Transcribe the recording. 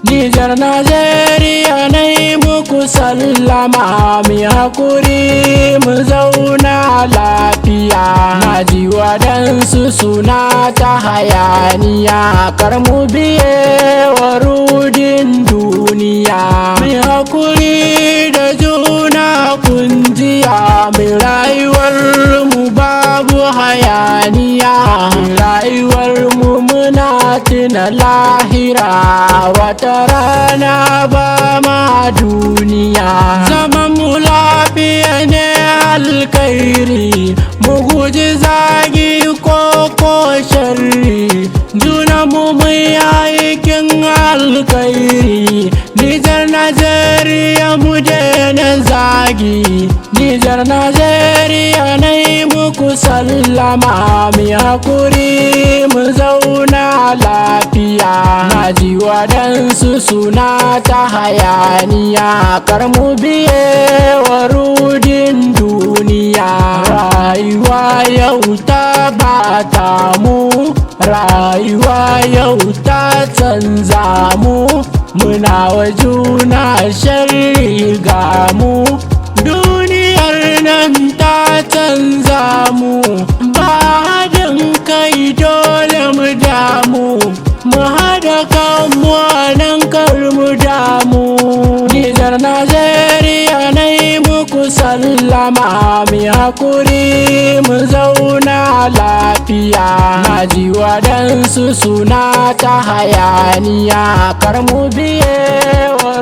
Nijar Najeriya na yi muku sallama, mu hakuri mu zauna lafiya. Na ji waɗansu suna ta hayaniya, kar mu biye wa rudin duniya. Mu hakuri da juna kunjiya, mu rayuwar mu babu hayaniya. Rayuwar mu muna tuna lahira, wata rana ba ma duniya. Zaman mu lafiya ne alkairi, mu guji zagi ko sharri. Juna mu mai aikin alkairi. Nijar Najeriya mu daina zagi. Nijar Najeriya na yi muku sallama, mu hakuri mu zauna lafiya. Na ji waɗansu suna ta hayaniya, kar mu biye wa rudin duniya. Rayuwa yau ta bata mu, rayuwa yau ta canza mu. Muna wa juna sharri ga mu, duniyar nan ta canza mu. Ba haɗin kai dole mu damu, mu haɗa kanmu a nan kar mu damu. Nijar Najeriya na yi muku sallama, mu hakuri mu zauna lafiya. Na ji waɗansu suna ta hayaniya, kar mu biye wa